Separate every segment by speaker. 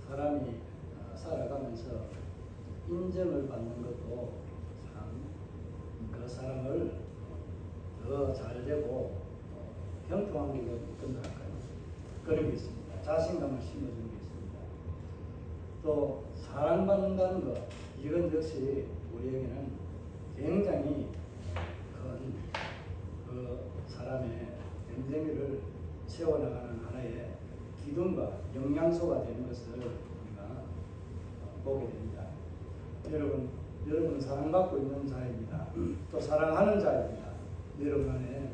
Speaker 1: 사람이 살아가면서 인정을 받는 것도 참 그 사람을 더 잘되고 형통한 게 어떤 거 할까요? 그런 게 있습니다. 자신감을 심어주는 게 있습니다. 또 사랑받는다는 것, 이건 역시 우리에게는 굉장히 큰 그 사람의 됨됨이를 채워나가는 하나의 기둥과 영양소가 되는 것을 우리가 보게 됩니다. 여러분은 사랑받고 있는 자입니다. 또 사랑하는 자입니다. 여러분 안에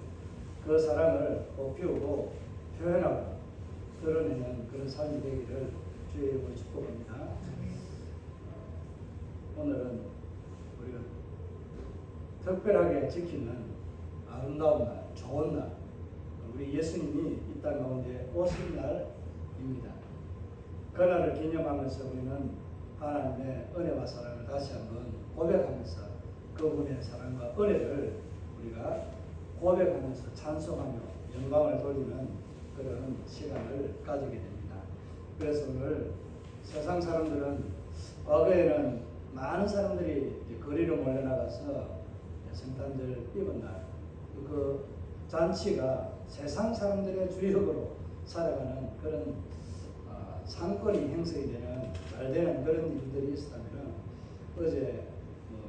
Speaker 1: 그 사랑을 꽃피우고 표현하고 드러내는 그런 삶이 되기를 주의 이름으로 축복합니다. 오늘은 우리가 특별하게 지키는 아름다운 날, 좋은 날, 우리 예수님이 이 땅 가운데 오신 날입니다. 그날을 기념하면서 우리는 하나님의 은혜와 사랑을 다시 한번 고백하면서 그분의 사랑과 은혜를 우리가 고백하면서 찬송하며 영광을 돌리는 그런 시간을 가지게 됩니다. 그래서 오늘 세상 사람들은 과거에는 많은 사람들이 거리로 몰려나가서 성탄절 이브날 그 잔치가 세상 사람들의 주역으로 살아가는 그런 상권이 형성이 되는 잘 되는 그런 일들이 있었다면 어제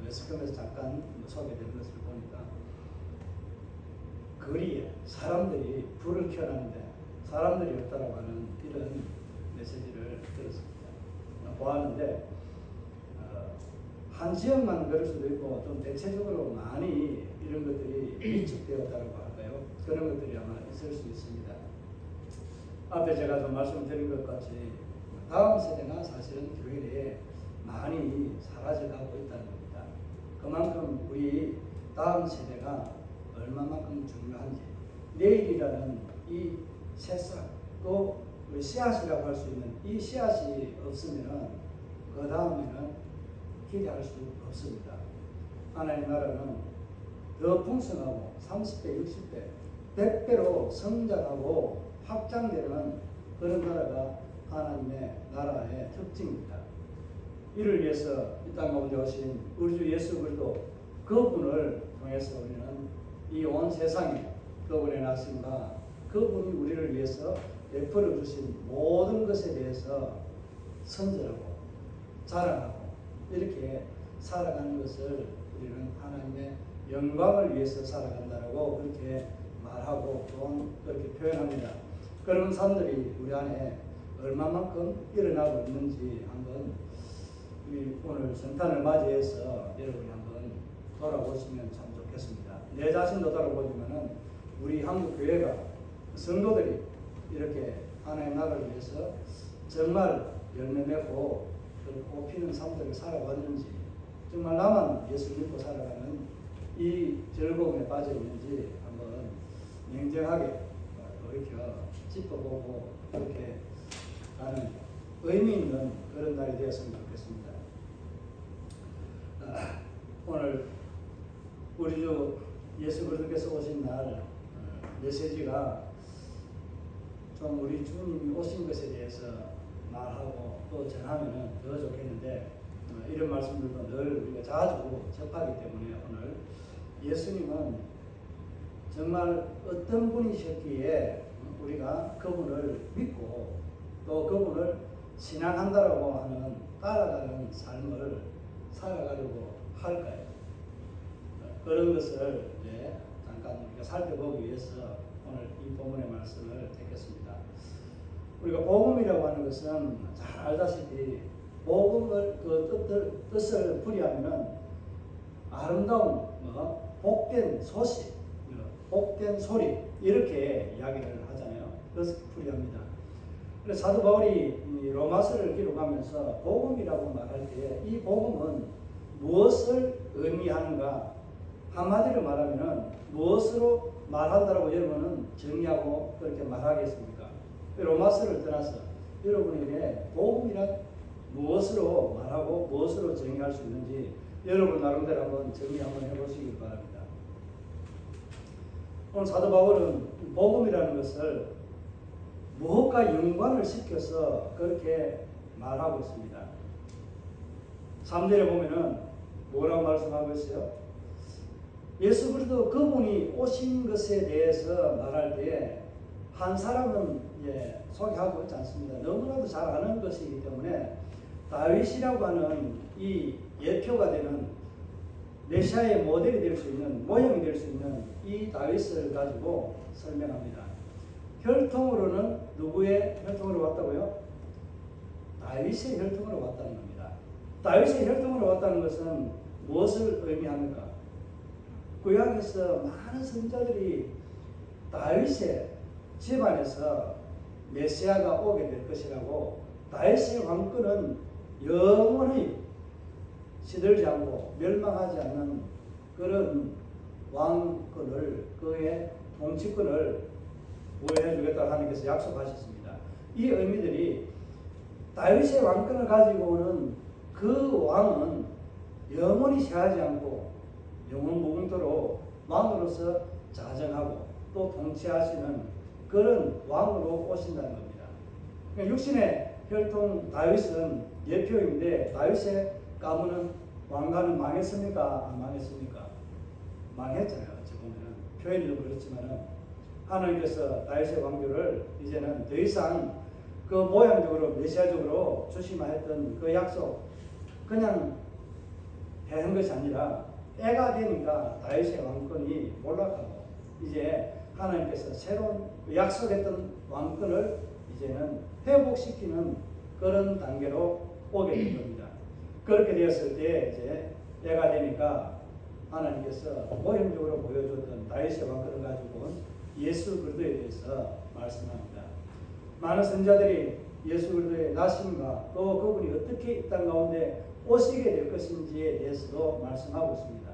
Speaker 1: 매스컴에서 잠깐 소개된 것을 보니까 거리에 사람들이 불을 켜놨는데 사람들이 없다라고 하는 이런 메시지를 들었습니다. 보았는데 한 지역만 그럴 수도 있고 좀 대체적으로 많이 이런 것들이 밀집되었다고 할까요? 그런 것들이 아마 있을 수 있습니다. 앞에 제가 좀 말씀드린 것 같이 다음 세대가 사실은 교회 내에 많이 사라져가고 있다는 겁니다. 그만큼 우리 다음 세대가 얼마만큼 중요한지 내일이라는 이 새싹 또 우리 씨앗이라고 할 수 있는 이 씨앗이 없으면 그 다음에는 기대할 수 없습니다. 하나님 나라는 더 풍성하고 30배, 60배, 100배로 성장하고 확장되는 그런 나라가 하나님의 나라의 특징입니다. 이를 위해서 이 땅 가운데 오신 우리 주 예수 그리스도 그분을 통해서 우리는 이 온 세상에 그분의 나심과 그분이 우리를 위해서 베풀어 주신 모든 것에 대해서 선전하고 자랑하고 이렇게 살아가는 것을 우리는 하나님의 영광을 위해서 살아간다라고 그렇게 말하고 또 그렇게 표현합니다. 그런 삶들이 우리 안에 얼마만큼 일어나고 있는지 한번 오늘 성탄을 맞이해서 여러분이 한번 돌아보시면 참 좋겠습니다. 내 자신도 돌아보시면은 우리 한국 교회가 성도들이 이렇게 하나님 나라를 위해서 정말 열매 맺고 꽃피는 삶들을 살아왔는지 정말 나만 예수 믿고 살아가는 이 즐거움에 빠져 있는지 한번 냉정하게 돌이켜 짚어보고 그렇게 나는 의미 있는 그런 날이 되었으면 좋겠습니다. 오늘 우리 주 예수 그리스도께서 오신 날 메시지가 좀 우리 주님이 오신 것에 대해서 말하고 또 전하면 더 좋겠는데 이런 말씀들도 늘 우리가 자주 접하기 때문에 오늘 예수님은 정말 어떤 분이셨기에 우리가 그분을 믿고 또 그분을 신앙한다라고 하는 따라가는 삶을 살아가려고 할까요? 그런 것을 이제 잠깐 우리가 살펴보기 위해서 오늘 이 본문의 말씀을 택했습니다. 우리가 복음이라고 하는 것은 잘 알다시피 복음을 그 뜻을 풀이하면은 아름다운 복된 소식, 복된 소리 이렇게 이야기를 하잖아요. 그래서 풀이합니다. 그래서 사도 바울이 로마서를 기록하면서 복음이라고 말할 때 이 복음은 무엇을 의미하는가? 한마디로 말하면은 무엇으로 말한다라고 여러분은 정의하고 그렇게 말하겠습니까? 로마서를 떠나서 여러분에게 복음이란 무엇으로 말하고 무엇으로 정의할 수 있는지 여러분 나름대로 한번 정의 한번 해보시기 바랍니다. 오늘 사도 바울은 복음이라는 것을 무엇과 연관을 시켜서 그렇게 말하고 있습니다. 3절에 보면은 뭐라고 말씀하고 있어요? 예수 그리스도 그분이 오신 것에 대해서 말할 때 한 사람은 소개하고 있지 않습니다. 너무나도 잘 아는 것이기 때문에 다윗이라고 하는 이 예표가 되는 메시아의 모델이 될 수 있는, 모형이 될 수 있는 이 다윗을 가지고 설명합니다. 혈통으로는 누구의 혈통으로 왔다고요? 다윗의 혈통으로 왔다는 겁니다. 다윗의 혈통으로 왔다는 것은 무엇을 의미합니까? 구약에서 많은 선지자들이 다윗의 집안에서 메시아가 오게 될 것이라고, 다윗의 왕권은 영원히 시들지 않고 멸망하지 않는 그런 왕권을, 그의 통치권을 보여해 주겠다고 하나님께서 약속하셨습니다. 이 의미들이 다윗의 왕권을 가지고 오는 그 왕은 영원히 쇠하지 않고 영원 무궁토록 왕으로서 자정하고 또 통치하시는 그런 왕으로 오신다는 겁니다. 그러니까 육신의 혈통 다윗은 예표인데 다윗의 가문은, 왕가는 망했습니까? 안 망했습니까? 망했잖아요. 어찌 보면은 표현이 좀 그렇지만은 하나님께서 다윗의 왕조를 이제는 더 이상 그 모양적으로 메시아적으로 주시마 했던 그 약속 그냥 해한 것이 아니라 때가 되니까 다윗의 왕권이 몰락하고 이제 하나님께서 새로운 약속했던 왕권을 이제는 회복시키는 그런 단계로 오게 된 겁니다. 그렇게 되었을 때 이제 때가 되니까 하나님께서 모형적으로 보여줬던 다윗의 왕권을 가지고 온 예수 그리스도에 대해서 말씀합니다. 많은 선지자들이 예수 그리스도의 나심과 또 그분이 어떻게 이 땅 가운데 오시게 될 것인지에 대해서도 말씀하고 있습니다.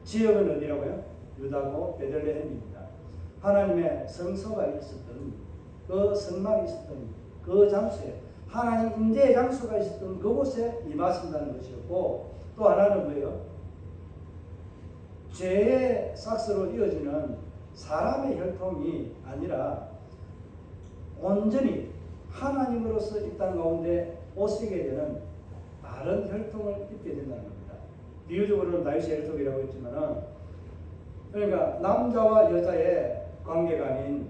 Speaker 1: 지역은 어디라고요? 유다고 베들레헴입니다. 하나님의 성소가 있었던, 그 성막이 있었던 그 장소에, 하나님 임재의 장소가 있었던 그곳에 임하신다는 것이었고, 또 하나는 뭐예요? 죄의 삭스로 이어지는 사람의 혈통이 아니라 온전히 하나님으로서 이 땅 가운데 오시게 되는 다른 혈통을 입게 된다는 겁니다. 비유적으로는 다윗의 혈통이라고 했지만은, 그러니까 남자와 여자의 관계가 아닌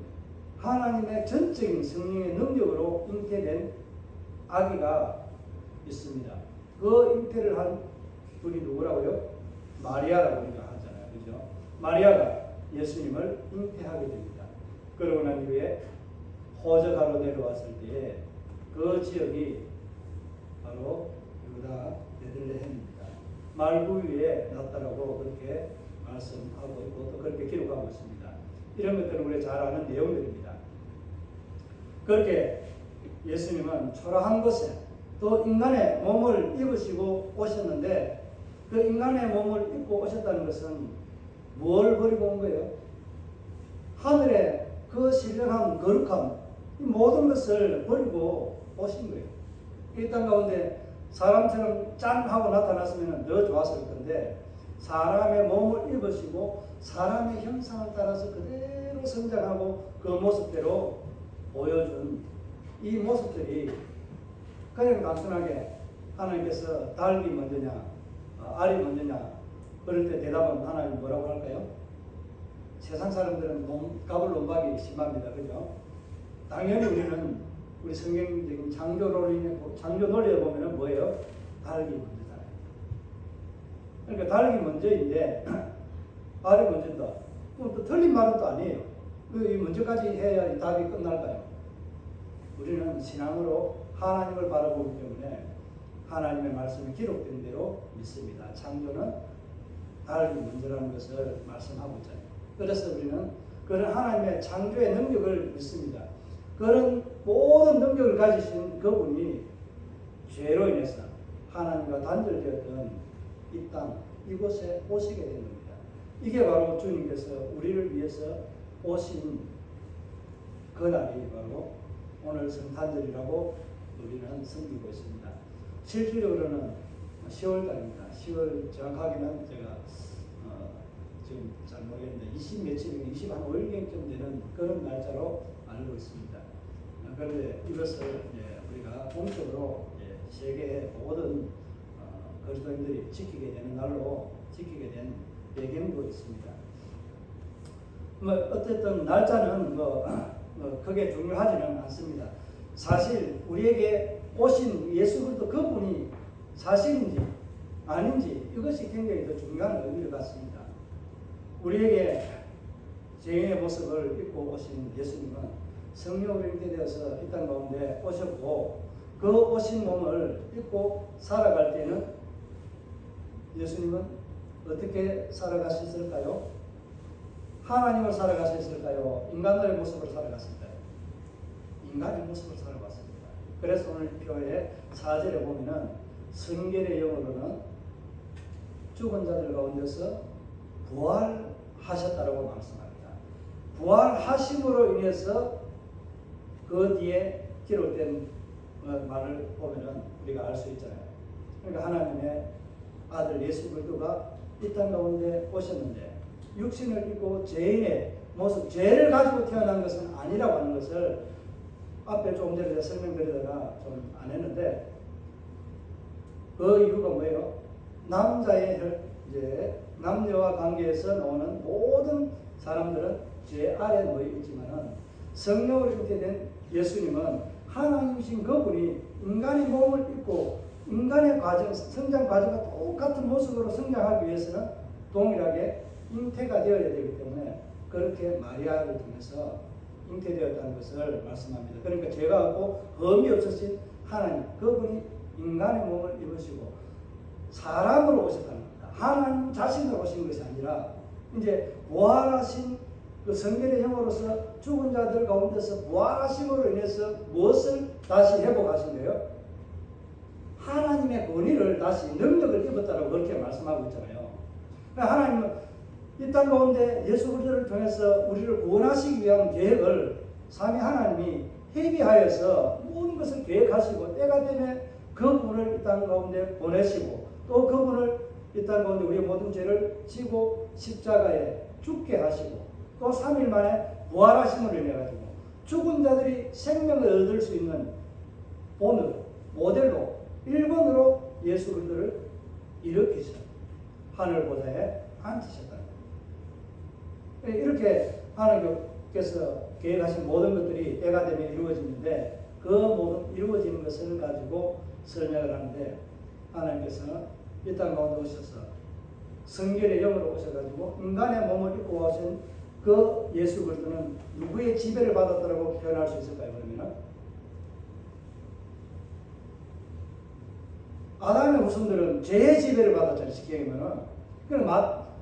Speaker 1: 하나님의 전적인 성령의 능력으로 잉태된 아기가 있습니다. 그 잉태를 한 분이 누구라고요? 마리아라고 우리가 하잖아요. 그죠? 마리아가 예수님을 잉태하게 됩니다. 그러고 난 이후에 호적하러 내려왔을 때 그 지역이 바로 유다 베들레헴입니다. 말구 위에 났다라고 그렇게 말씀하고 있고 또 그렇게 기록하고 있습니다. 이런 것들은 우리가 잘 아는 내용들입니다. 그렇게 예수님은 초라한 곳에 또 인간의 몸을 입으시고 오셨는데, 그 인간의 몸을 입고 오셨다는 것은 뭘 버리고 온 거예요? 하늘의 그 신령함, 거룩함, 이 모든 것을 버리고 오신 거예요. 이 땅 가운데 사람처럼 짠 하고 나타났으면 더 좋았을 텐데, 사람의 몸을 입으시고 사람의 형상을 따라서 그대로 성장하고 그 모습대로 보여준 이 모습들이 그냥 단순하게 하나님께서 닭이 먼저냐 알이 먼저냐 그럴 때 대답은 하나님 뭐라고 할까요? 세상 사람들은 갑을 논박이 심합니다. 그죠? 당연히 우리는 우리 성경적인 창조 논리에 보면은 뭐예요? 닭이 먼저잖아요. 그러니까 닭이 먼저인데 알이 먼저다. 그럼 또 틀린 말은 또 아니에요. 이 먼저까지 해야 이 닭이 끝날까요? 우리는 신앙으로 하나님을 바라보기 때문에 하나님의 말씀이 기록된 대로 믿습니다. 창조는 닭이 먼저라는 것을 말씀하고 있잖아요. 그래서 우리는 그런 하나님의 창조의 능력을 믿습니다. 그런 모든 능력을 가지신 그분이 죄로 인해서 하나님과 단절되었던 이 땅, 이곳에 오시게 된 겁니다. 이게 바로 주님께서 우리를 위해서 오신 그날이 바로 오늘 성탄절이라고 우리는 섬기고 있습니다. 실질적으로는 10월달입니다. 10월 정확하게는 제가 지금 잘 모르겠는데 20 며칠, 20한 5일경쯤 되는 그런 날짜로 알고 있습니다. 그런데 이것을 우리가 공적으로 세계의 모든 그리스도인들이 지키게 되는 날로 지키게 된 배경도 있습니다. 뭐 어쨌든 날짜는 크게 중요하지는 않습니다. 사실 우리에게 오신 예수 그리스도 그분이 사실인지 아닌지 이것이 굉장히 더 중요한 의미를 갖습니다. 우리에게 죄인의 모습을 입고 오신 예수님은 성령으로 잉태되어서 이 땅 가운데 오셨고 그 오신 몸을 입고 살아갈 때는 예수님은 어떻게 살아가셨을까요? 하나님을 살아가셨을까요? 인간의 모습으로 살아갔을까요? 인간의 모습으로 살아갔습니다. 그래서 오늘 표의 4절에 보면은 성결의 영으로는 죽은 자들 가운데서 부활하셨다라고 말씀합니다. 부활하심으로 인해서 그 뒤에 기록된 말을 보면은 우리가 알 수 있잖아요. 그러니까 하나님의 아들 예수 그리스도가 이 땅 가운데 오셨는데 육신을 입고 죄인의 모습, 죄를 가지고 태어난 것은 아니라고 하는 것을 앞에 조금 전에 제가 설명드리다가 좀 안 했는데 그 이유가 뭐예요? 남녀와 관계에서 나오는 모든 사람들은 죄 아래에 놓여 있지만은 성령으로 잉태된 예수님은 하나님이신 그분이 인간의 몸을 입고 인간의 과정, 성장 과정과 똑같은 모습으로 성장하기 위해서는 동일하게 잉태가 되어야 되기 때문에 그렇게 마리아를 통해서 잉태되었다는 것을 말씀합니다. 그러니까 죄가 없고 흠이 없으신 하나님, 그분이 인간의 몸을 입으시고 사람으로 오셨다는 겁니다. 하나님 자신으로 오신 것이 아니라 이제 부활하신 그 성결의 형으로서 죽은 자들 가운데서 부활하심으로 인해서 무엇을 다시 회복하신 거예요? 하나님의 권위를 다시 능력을 입었다라고 그렇게 말씀하고 있잖아요. 그러니까 하나님은 이 땅 가운데 예수 그리스도를 통해서 우리를 구원하시기 위한 계획을 삼위 하나님이 협의하여서 모든 것을 계획하시고 때가 되면 그분을 이 땅 가운데 보내시고 또 그분을 이 땅 가운데 우리의 모든 죄를 지고 십자가에 죽게 하시고 또 3일 만에 부활하심으로 인해 가지고 죽은 자들이 생명을 얻을 수 있는 본으로 모델로 일본으로 예수 그리스도를 일으키셔 하늘 보좌에 앉히셨다는 거예요. 이렇게 하나님께서 계획하신 모든 것들이 때가 되면 이루어지는데 그 모든 이루어지는 것을 가지고 설명을 하는데 하나님께서는 이 땅 가운데 오셔서 성결의 영으로 오셔가지고 인간의 몸을 입고 오신 그 예수 그리스도는 누구의 지배를 받았다고 표현할 수 있을까요? 그러면은 아담의 후손들은 죄의 지배를 받았잖아요. 쉽게 얘기하면은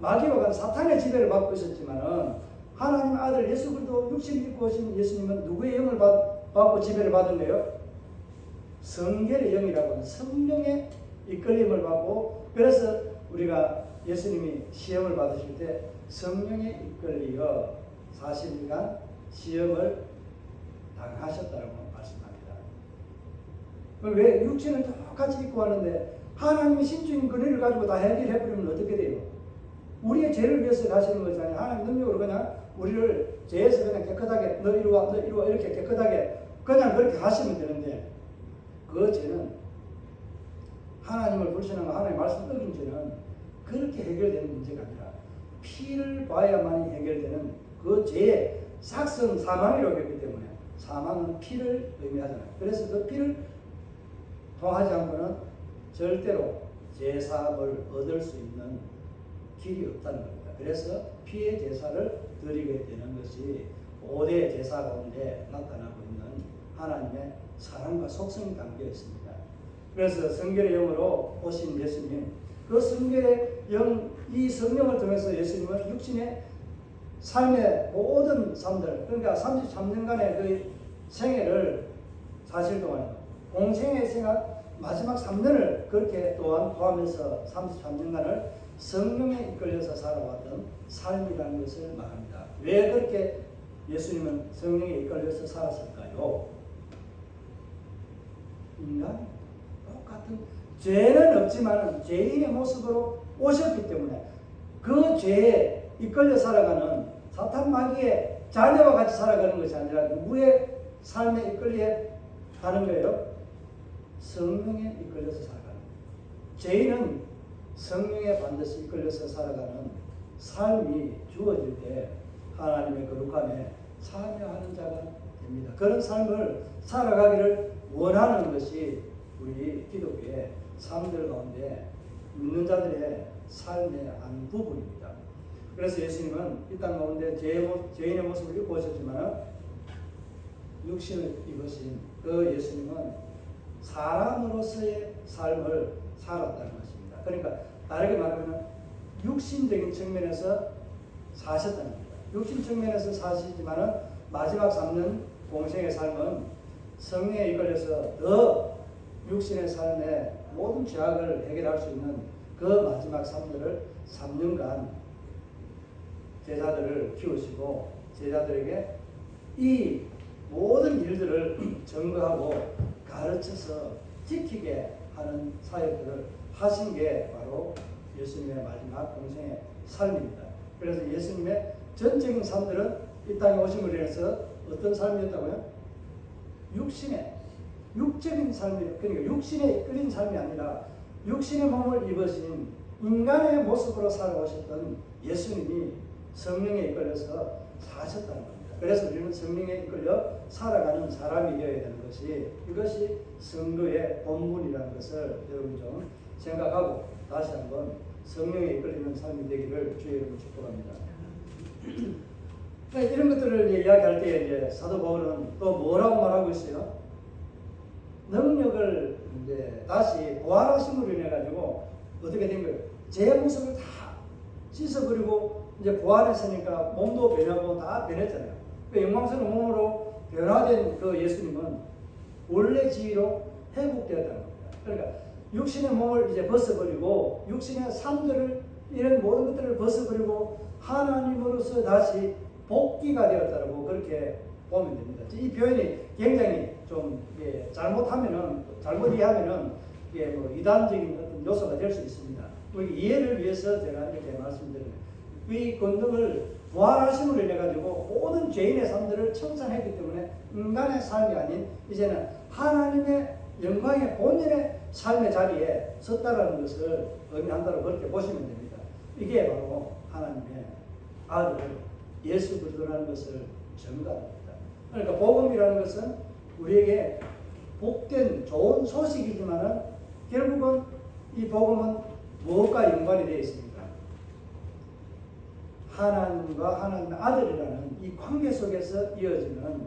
Speaker 1: 마귀와 사탄의 지배를 받고 있었지만은 하나님 아들 예수 그리스도 육신을 입고 오신 예수님은 누구의 영을 받고 지배를 받은 거예요? 성결의 영이라고 하는 성령의 이끌림을 받고 그래서 우리가 예수님이 시험을 받으실 때 성령에 이끌리어 40일간 시험을 당하셨다고 말씀합니다. 왜 육신을 똑같이 입고 왔는데 하나님의 신적인 권위를 가지고 다 해결해버리면 어떻게 돼요? 우리의 죄를 위해서 가시는 거잖아요. 하나님 능력으로 그냥 우리를 죄에서 그냥 깨끗하게 너 이리 와 이렇게 깨끗하게 그냥 그렇게 하시면 되는데 그 죄는 하나님을 불신하고 하나님의 말씀 어긴 죄는 그렇게 해결되는 문제가 아니라 피를 봐야만이 해결되는 그 죄의 삭선 사망이라고 했기 때문에 사망은 피를 의미하잖아요. 그래서 그 피를 통하지 않고는 절대로 제사를 얻을 수 있는 길이 없다는 겁니다. 그래서 피의 제사를 드리게 되는 것이 5대 제사 가운데 나타나고 있는 하나님의 사랑과 속성이 담겨 있습니다. 그래서 성결의 영으로 오신 예수님, 그 성결의 영, 이 성령을 통해서 예수님은 육신의 삶의 모든 삶들, 그러니까 33년간의 그 생애를 사실 동안 공생의 생활 마지막 3년을 그렇게 또한 포함해서 33년간을 성령에 이끌려서 살아왔던 삶이라는 것을 말합니다. 왜 그렇게 예수님은 성령에 이끌려서 살았을까요? 인간 똑같은 죄는 없지만 죄인의 모습으로 오셨기 때문에 그 죄에 이끌려 살아가는 사탄 마귀의 자녀와 같이 살아가는 것이 아니라 누구의 삶에 이끌려 가는 거예요? 성령에 이끌려서 살아가는 죄인은 성령에 반드시 이끌려서 살아가는 삶이 주어질 때 하나님의 거룩함에 참여하는 자가 됩니다. 그런 삶을 살아가기를 원하는 것이 우리 기독교의 삶들 가운데 믿는 자들의 삶의 한 부분입니다. 그래서 예수님은 이 땅 가운데 죄인의 모습을 입고 오셨지만 육신을 입으신 그 예수님은 사람으로서의 삶을 살았다는 것입니다. 그러니까 다르게 말하면 육신적인 측면에서 사셨다는 겁니다. 육신 측면에서 사시지만은 마지막 3년 공생의 삶은 성령에 이끌려서 더 육신의 삶의 모든 죄악을 해결할 수 있는 그 마지막 3년간 제자들을 키우시고 제자들에게 이 모든 일들을 증거하고 가르쳐서 지키게 하는 사역들을 하신 게 바로 예수님의 마지막 공생의 삶입니다. 그래서 예수님의 전적인 삶들은 이 땅에 오심으로 인해서 어떤 삶이었다고요? 육적인 삶이에요. 그러니까 육신에 이끌린 삶이 아니라 육신의 몸을 입으신 인간의 모습으로 살아오셨던 예수님이 성령에 이끌려서 사셨다는 겁니다. 그래서 우리는 성령에 이끌려 살아가는 사람이 되어야 되는 것이 이것이 성도의 본분이라는 것을 여러분 좀 생각하고 다시 한번 성령에 이끌리는 삶이 되기를 주의 이름으로 축복합니다. 이런 것들을 이야기할 때 이제 사도 바울은 또 뭐라고 말하고 있어요? 능력을 이제 다시 부활하심으로 인해 가지고 어떻게 된 거예요? 제 모습을 다 씻어버리고 이제 부활했으니까 몸도 변하고 다 변했잖아요. 그 영광스러운 몸으로 변화된 그 예수님은 원래 지위로 회복되었다는 겁니다. 그러니까 육신의 몸을 이제 벗어버리고 육신의 삶들을 이런 모든 것들을 벗어버리고 하나님으로서 다시 복귀가 되었다고 그렇게 보면 됩니다. 이 표현이 굉장히 좀 잘못 이해하면은 뭐 이단적인 어떤 요소가 될 수 있습니다. 이해를 위해서 제가 이렇게 말씀드립니다. 이 권능을 부활하심으로 인해 가지고 모든 죄인의 삶들을 청산했기 때문에 인간의 삶이 아닌 이제는 하나님의 영광의 본연의 삶의 자리에 섰다라는 것을 의미한다고 그렇게 보시면 됩니다. 이게 바로 하나님의 아들 예수 그리스도라는 것을 증거합니다. 그러니까 복음이라는 것은 우리에게 복된 좋은 소식이지만은 결국은 이 복음은 무엇과 연관이 되어 있습니까? 하나님과 하나님의 아들이라는 이 관계 속에서 이어지는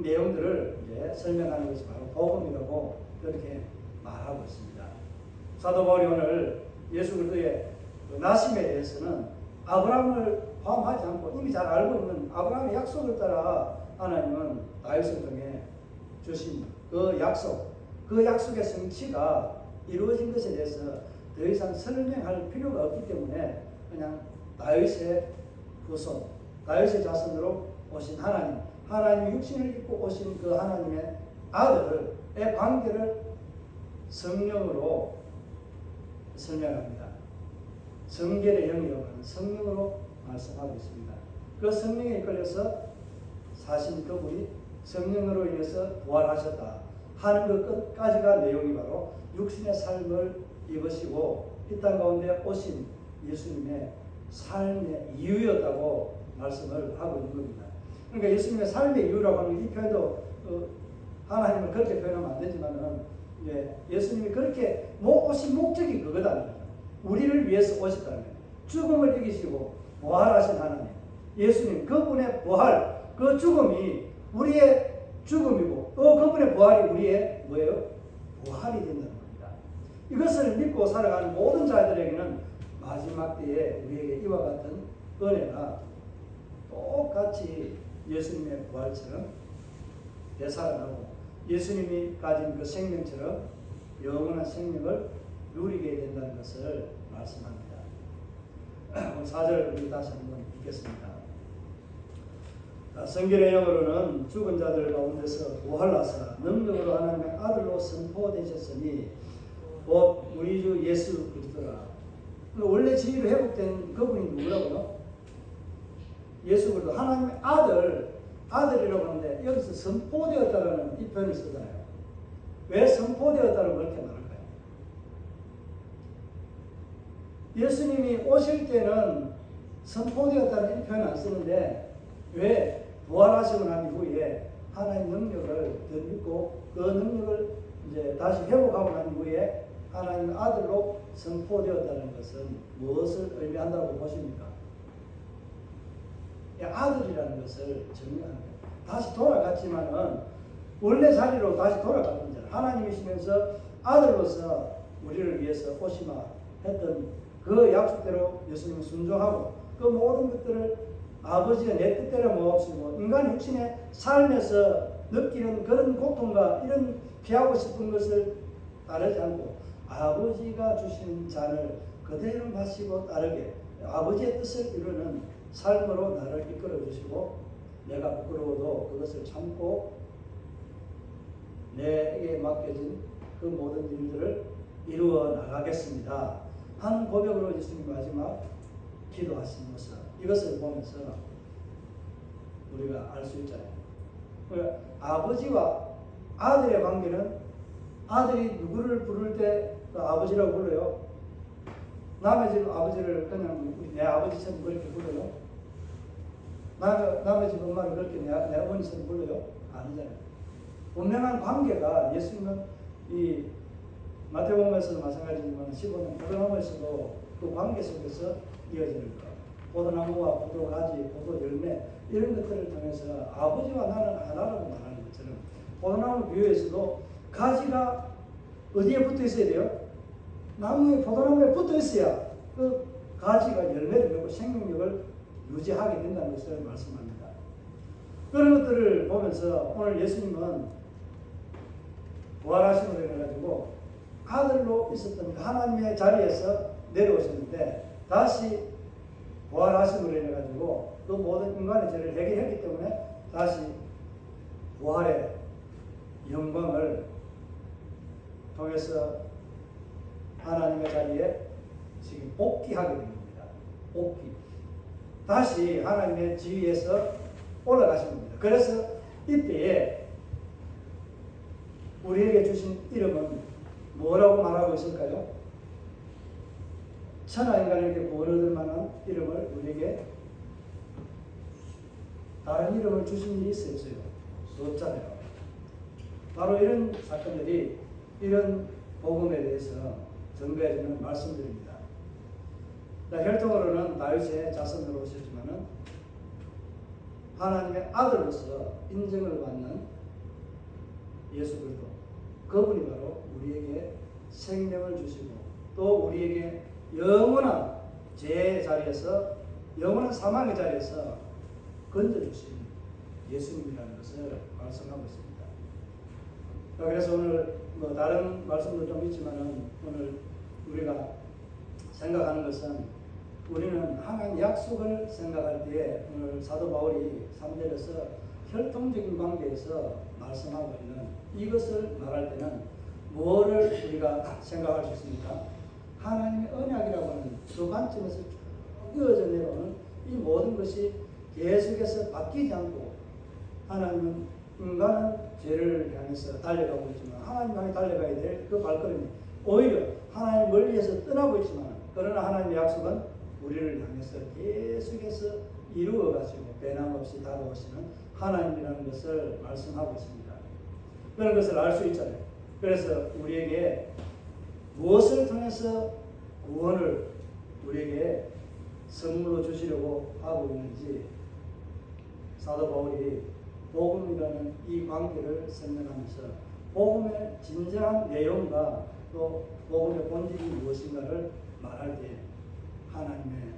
Speaker 1: 내용들을 이제 설명하는 것이 바로 복음이라고 그렇게 말하고 있습니다. 사도 바울이 오늘 예수 그리스도의 나심에 대해서는 아브라함을 포함하지 않고 이미 잘 알고 있는 아브라함의 약속을 따라 하나님은 다윗을 통해 주신 그 약속의 성취가 이루어진 것에 대해서 더 이상 설명할 필요가 없기 때문에 그냥 다윗의 후손, 다윗의 자손으로 오신 하나님 육신을 입고 오신 그 하나님의 아들의 관계를 성령으로 설명합니다. 성결의 영이라고 하는 성령으로 말씀하고 있습니다. 그 성령에 이끌려서 사신 그분이 성령으로 인해서 부활하셨다 하는 것 끝까지가 내용이 바로 육신의 삶을 입으시고 이 땅 가운데 오신 예수님의 삶의 이유였다고 말씀을 하고 있는 겁니다. 그러니까 예수님의 삶의 이유라고 하는 이 표현도 하나님을 그렇게 표현하면 안 되지만은 예수님이 그렇게 오신 목적이 그거다. 우리를 위해서 오셨다는 거예요. 죽음을 이기시고 부활하신 하나님. 예수님 그분의 부활, 그 죽음이 우리의 죽음이고 또 그분의 부활이 우리의 뭐예요? 부활이 된다는 겁니다. 이것을 믿고 살아가는 모든 자들에게는 마지막 때에 우리에게 이와 같은 은혜가 똑같이 예수님의 부활처럼 되살아나고 예수님이 가진 그 생명처럼 영원한 생명을 누리게 된다는 것을 말씀합니다. 오늘 4절 우리 다시 한번 읽겠습니다. 성경의 영어로는 죽은 자들 가운데서 부활하사 능력으로 하나님의 아들로 선포되셨으니 곧 우리 주 예수 그리스도라. 원래 지위로 회복된 그분이 누구라고요? 예수 그리스도 하나님의 아들이라고 하는데 여기서 선포되었다라는 이 표현을 쓰잖아요. 왜 선포되었다고 그렇게 말할까요? 예수님이 오실 때는 선포되었다는 표현 안 쓰는데 왜 부활하시고 난 이후에 하나님의 능력을 더 믿고 그 능력을 이제 다시 회복하고 난 이후에 하나님의 아들로 선포되었다는 것은 무엇을 의미한다고 보십니까? 아들이라는 것을 정리하는 거예요. 다시 돌아갔지만은 원래 자리로 다시 돌아간 거잖아요. 하나님이시면서 아들로서 우리를 위해서 오시마 했던 그 약속대로 예수님은 순종하고 그 모든 것들을 아버지가 내 뜻대로 모읍시고 인간 육신의 삶에서 느끼는 그런 고통과 이런 피하고 싶은 것을 따르지 않고 아버지가 주신 잔을 그대로 마시고 따르게 아버지의 뜻을 이루는 삶으로 나를 이끌어 주시고 내가 부끄러워도 그것을 참고 내게 맡겨진 그 모든 일들을 이루어 나가겠습니다 하는 고백으로 예수님 마지막 기도하신 모습 이것을 보면서 우리가 알 수 있잖아요. 아버지와 아들의 관계는 아들이 누구를 부를 때 그 아버지라고 불러요? 남의 집 아버지를 그냥 내 아버지처럼 그렇게 불러요? 남의 집 엄마를 그렇게 내 어머니처럼 불러요? 아니잖아요. 분명한 관계가 예수님은 이 마태복음에서도 마찬가지지만 15년 포도나무에서도 그 관계 속에서 이어지는 것. 포도나무와 포도가지, 포도 열매 이런 것들을 통해서 아버지와 나는 하나라고 말하는 것처럼 포도나무 비유에서도 가지가 어디에 붙어 있어야 돼요? 나무에 포도나무에 붙어 있어야 그 가지가 열매를 맺고 생명력을 유지하게 된다는 것을 말씀합니다. 그런 것들을 보면서 오늘 예수님은 부활하심으로 인해가지고 아들로 있었던 하나님의 자리에서 내려오셨는데 다시 부활하심으로 인해가지고 그 모든 인간의 죄를 해결했기 때문에 다시 부활의 영광을 통해서 하나님의 자리에 지금 복귀하게 된 겁니다. 복귀. 다시 하나님의 지위에서 올라가신 겁니다. 그래서 이때에 우리에게 주신 이름은 뭐라고 말하고 있을까요? 천하 인간에게 구원을 얻을 만한 이름을 우리에게 다른 이름을 주신 일이 있었어요. 없잖아요. 바로 이런 사건들이 이런 복음에 대해서 전가해주는 말씀들입니다. 혈통으로는 다윗의 자손으로 오셨지만은 하나님의 아들로서 인정을 받는 예수 그리스도 그분이 바로 우리에게 생명을 주시고 또 우리에게 영원한 죄의 자리에서 영원한 사망의 자리에서 건져주신 예수님이라는 것을 말씀하고 있습니다. 그래서 오늘 뭐 다른 말씀도 좀 있지만은 오늘 우리가 생각하는 것은 우리는 하나님 약속을 생각할 때에 오늘 사도 바울이 3절에서 혈통적인 관계에서 말씀하고 있는 이것을 말할 때는 뭐를 우리가 생각할 수 있습니까? 하나님의 언약이라고 하는 그 관점에서 쭉 이어져 내려오는 이 모든 것이 계속해서 바뀌지 않고 하나님은 인간은 죄를 향해서 달려가고 있지만 하나님 향해 달려가야 될 그 발걸음이 오히려 하나님 멀리에서 떠나고 있지만 그러나 하나님의 약속은 우리를 향해서 계속해서 이루어가지고 변함없이 다가오시는 하나님이라는 것을 말씀하고 있습니다. 그런 것을 알 수 있잖아요. 그래서 우리에게 무엇을 통해서 구원을 우리에게 선물로 주시려고 하고 있는지 사도 바울이 복음이라는 이 관계를 설명하면서 복음의 진정한 내용과 또 복음의 본질이 무엇인가를 말할 때 하나님의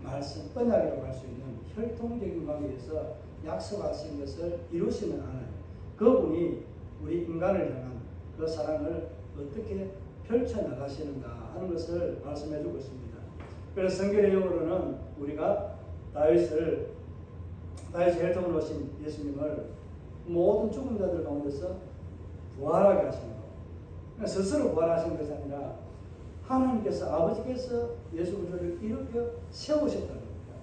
Speaker 1: 말씀, 언약이라고 할 수 있는 혈통적인 관계에서 약속하신 것을 이루시는 하나님, 그분이 우리 인간을 향한 그 사랑을 어떻게 펼쳐나가시는가 하는 것을 말씀해 주고 있습니다. 그래서 성경의 영어로는 우리가 다윗의 혈통으로 오신 예수님을 모든 죽은 자들 가운데서 부활하게 하신 것, 스스로 부활하신 것이 아니라 하나님께서 아버지께서 예수 그리스도를 일으켜 세우셨다는 겁니다.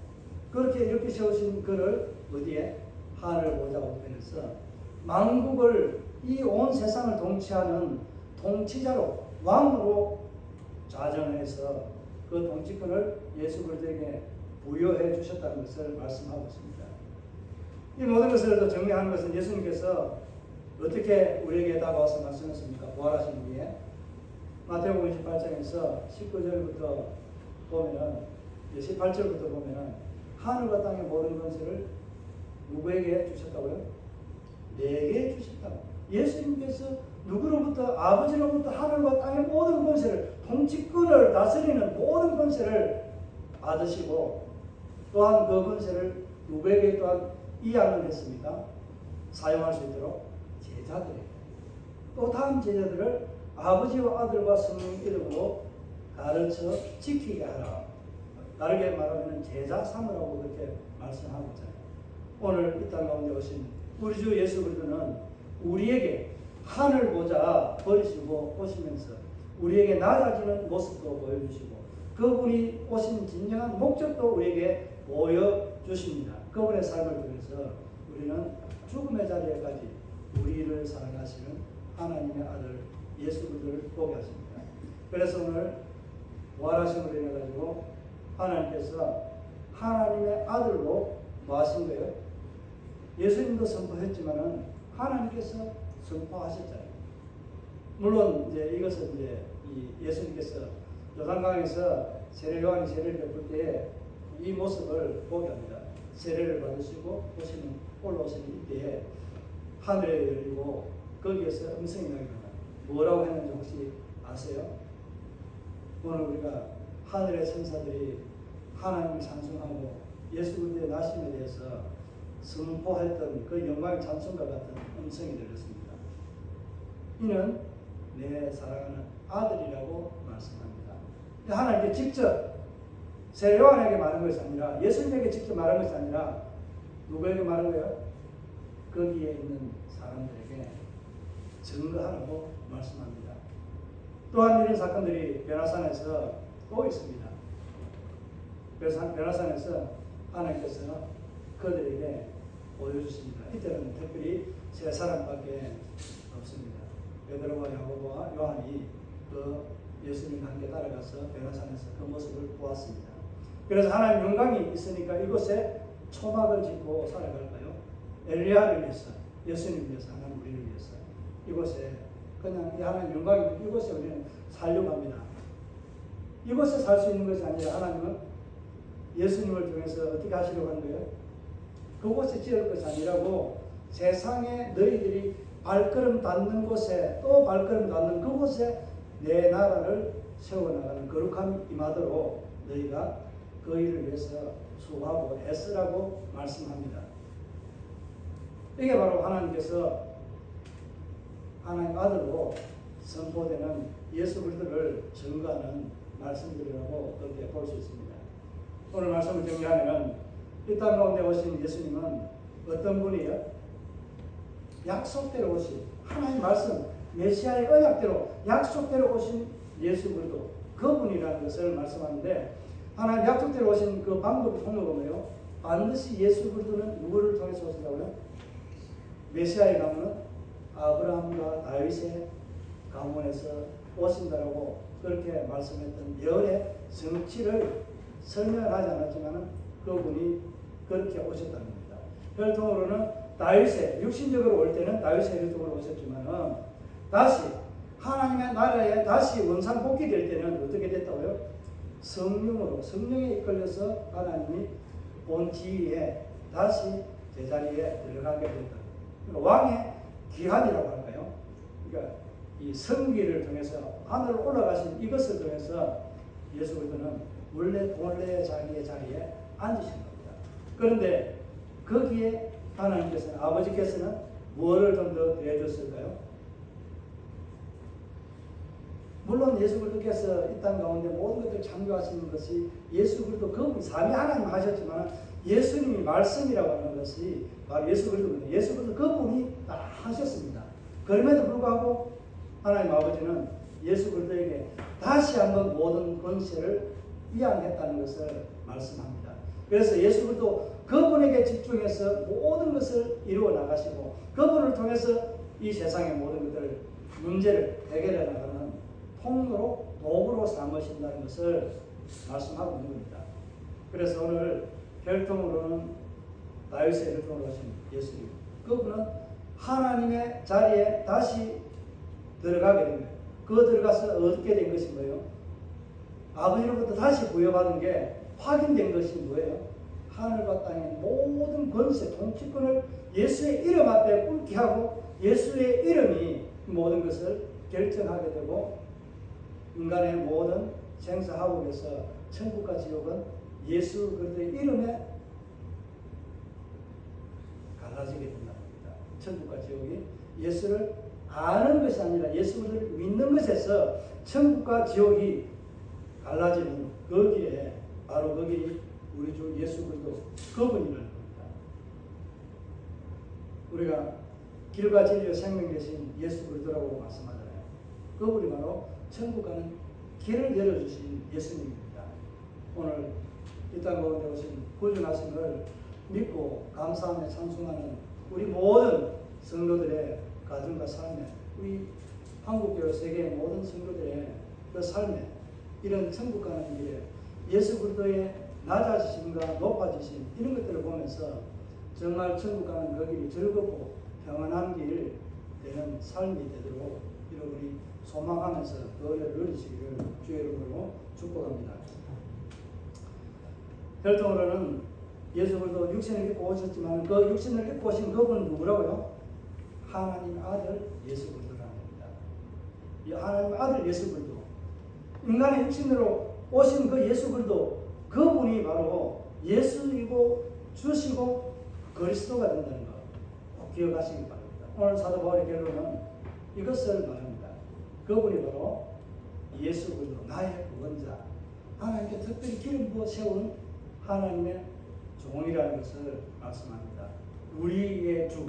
Speaker 1: 그렇게 이렇게 세우신 그를 어디에 하늘 보좌 우편에서 만국을 이 온 세상을 통치하는 통치자로 왕으로 좌정해서 그 통치권을 예수 그리스도에게 부여해 주셨다는 것을 말씀하고 있습니다. 이 모든 것을 정리하는 것은 예수님께서 어떻게 우리에게 다가와서 말씀하셨습니까? 부활하신 후에 마태복음 28장에서 19절부터 보면은 18절부터 보면은 하늘과 땅의 모든 권세를 누구에게 주셨다고요? 내게 주셨다고. 예수님께서 누구로부터? 아버지로부터 하늘과 땅의 모든 권세를, 통치권을 다스리는 모든 권세를 받으시고 또한 그 권세를 누구에게 또한 이양을 했습니까? 사용할 수 있도록 제자들에게. 또 다음 제자들을 아버지와 아들과 성령 이름으로 가르쳐 지키게 하라. 다르게 말하면 제자 삼으라고 그렇게 말씀하고 있잖아요. 오늘 이 땅 가운데 오신 우리 주 예수 그리스도는 우리에게 하늘 보좌 버리시고 오시면서 우리에게 낮아지는 모습도 보여주시고 그분이 오신 진정한 목적도 우리에게 보여주십니다. 그분의 삶을 통해서 우리는 죽음의 자리에까지 우리를 사랑하시는 하나님의 아들 예수 그리스도를 보게 하십니다. 그래서 오늘 부활하심으로 인해 가지고 하나님께서 하나님의 아들로 뭐 하신 거예요? 예수님도 선포했지만은 하나님께서 선포하셨잖아요. 물론 이제 이것은 이제 예수님께서 요단강에서 세례요한이 세례를 베풀 때에 이 모습을 보게 합니다. 세례를 받으시고 올라오시는 이때에 하늘에 열리고 거기에서 음성이 나게 됩니다. 뭐라고 했는지 혹시 아세요? 오늘 우리가 하늘의 천사들이 하나님을 찬송하고 예수 그리스도의 나심에 대해서 선포했던 그 영광의 찬송과 같은 음성이 들렸습니다. 이는 내 사랑하는 아들이라고 말씀합니다. 하나님께 직접 세례요한에게 말한 것이 아니라 예수님에게 직접 말한 것이 아니라 누구에게 말한 거예요? 거기에 있는 사람들에게 증거하라고 말씀합니다. 또한 이런 사건들이 베나산에서 또 있습니다. 베나산에서 하나님께서 그들에게 보여주십니다. 이때는 특별히 세 사람밖에 없습니다. 베드로와 야고보와 요한이 그 예수님과 함께 따라가서 베나산에서 그 모습을 보았습니다. 그래서 하나님 영광이 있으니까 이곳에 초막을 짓고 살아갈까요? 엘리야를 위해서, 예수님을 위해서, 하나님 우리를 위해서 이곳에 그냥 하나님 영광이 이곳에 우리는 살려고 합니다. 이곳에 살 수 있는 것이 아니라 하나님은 예수님을 통해서 어떻게 하시려고 하는 거예요? 그곳에 지을 것이 아니라고 세상에 너희들이 발걸음 닿는 곳에 또 발걸음 닿는 그곳에 내 나라를 세워나가는 거룩함 임하도록 너희가 그 일을 위해서 수고하고 애쓰라고 말씀합니다. 이게 바로 하나님께서 하나님 아들로 선포되는 예수 그리스도를 증거하는 말씀들이라고 그렇게 볼 수 있습니다. 오늘 말씀을 정리하면 이 땅 가운데 오신 예수님은 어떤 분이에요? 약속대로 오신 하나님 말씀 메시아의 언약대로 약속대로 오신 예수 그리스도 그분이라는 것을 말씀하는데 하나님 약속대로 오신 그 방법이 통로가 뭐예요? 반드시 예수 그리스도는 누구를 통해서 오신다고요? 메시아의 가문은 아브라함과 다윗의 가문에서 오신다라고 그렇게 말씀했던 예언의 성취를 설명하지 않았지만 그분이 그렇게 오셨다는 겁니다. 혈통으로는 다윗의 육신적으로 올 때는 다윗의 혈통으로 오셨지만 다시 하나님의 나라에 다시 원상복귀 될 때는 어떻게 됐다고요? 성령으로 성령에 이끌려서 하나님이 본 지위에 다시 제자리에 들어가게 됐다. 그러니까 왕의 기한이라고 할까요? 그러니까 이 성기를 통해서 하늘로 올라가신 이것을 통해서 예수 그리스도는 원래 자기의 자리에 앉으신 겁니다. 그런데 거기에 하나님께서는 아버지께서는 뭐를 좀 더 더해줬을까요? 물론 예수 그리스도께서 이 땅 가운데 모든 것들을 창조하시는 것이 예수 그리스도 그분 삼위 하나님 하셨지만 예수님이 말씀이라고 하는 것이 바로 예수 그리스도입니다. 예수 그리스도 그분이 다 하셨습니다. 그럼에도 불구하고 하나님 아버지는 예수 그리스도에게 다시 한번 모든 권세를 이양했다는 것을 말씀합니다. 그래서 예수 그리스도 그분에게 집중해서 모든 것을 이루어 나가시고 그분을 통해서 이 세상의 모든 것들 문제를 해결해 나가는 통로로 도구로 삼으신다는 것을 말씀하고 있는 겁니다. 그래서 오늘 혈통으로는 다윗의 혈통으로 하신 예수님, 그분은 하나님의 자리에 다시 들어가게 된 거예요. 그 들어가서 얻게 된 것이 뭐예요? 아버지로부터 다시 부여받은 게 확인된 것이 뭐예요? 하늘과 땅의 모든 권세, 통치권을 예수의 이름 앞에 꿇게 하고 예수의 이름이 모든 것을 결정하게 되고 인간의 모든 생사하고에서 천국과 지옥은 예수 그리스도의 이름에 갈라지게 된다는 겁니다. 천국과 지옥이 예수를 아는 것이 아니라 예수를 믿는 것에서 천국과 지옥이 갈라지는 그 길에 바로 그 길이 우리 주 예수 그리스도 그분이라는 겁니다. 우리가 길과 진리와 생명 되신 예수 그리스도라고 말씀하잖아요. 그분이 바로 천국 가는 길을 열어주신 예수님입니다. 오늘 이 땅 가운데 오신 구주하심을 믿고 감사하며 찬송하는 우리 모든 성도들의 가정과 삶에, 우리 한국교회 세계의 모든 성도들의 그 삶에 이런 천국 가는 길에 예수 그리스도의 낮아지심과 높아지심 이런 것들을 보면서 정말 천국 가는 그 길이 즐겁고 평안한 길 되는 삶이 되도록 여러분이 소망하면서 그 은혜를 누리시기를 주의 이름으로 축복합니다. 혈통으로는 예수 그리스도 육신을 입고 오셨지만 그 육신을 입고 오신 그분은 누구라고요? 하나님 아들 예수 그리스도라는 겁니다. 이 하나님 아들 예수 그리스도, 인간의 육신으로 오신 그 예수 그리스도, 그분이 바로 예수이고 주시고 그리스도가 된다는 것 꼭 기억하시기 바랍니다. 오늘 사도 바울의 결론은 이것을 말합니다. 그분이 바로 예수 그리스도, 나의 구원자, 하나님께 특별히 기름 부어 세운 하나님의 종이라는 것을 말씀합니다. 우리의 주,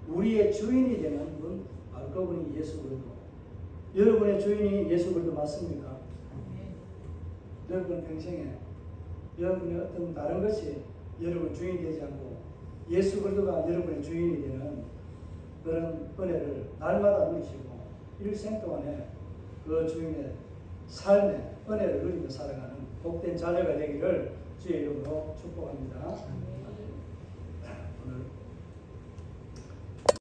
Speaker 1: 우리의 주인이 되는 분, 바로 그분이 예수 그리스도. 여러분의 주인이 예수 그리스도 맞습니까? 여러분 평생에 여러분의 어떤 다른 것이 여러분 주인이 되지 않고 예수 그리스도가 여러분의 주인이 되는 그런 은혜를 날마다 누리시고 일생 동안에 그 주인의 삶의 은혜를 누리며 살아가는 복된 자녀가 되기를 주의 이름으로 축복합니다.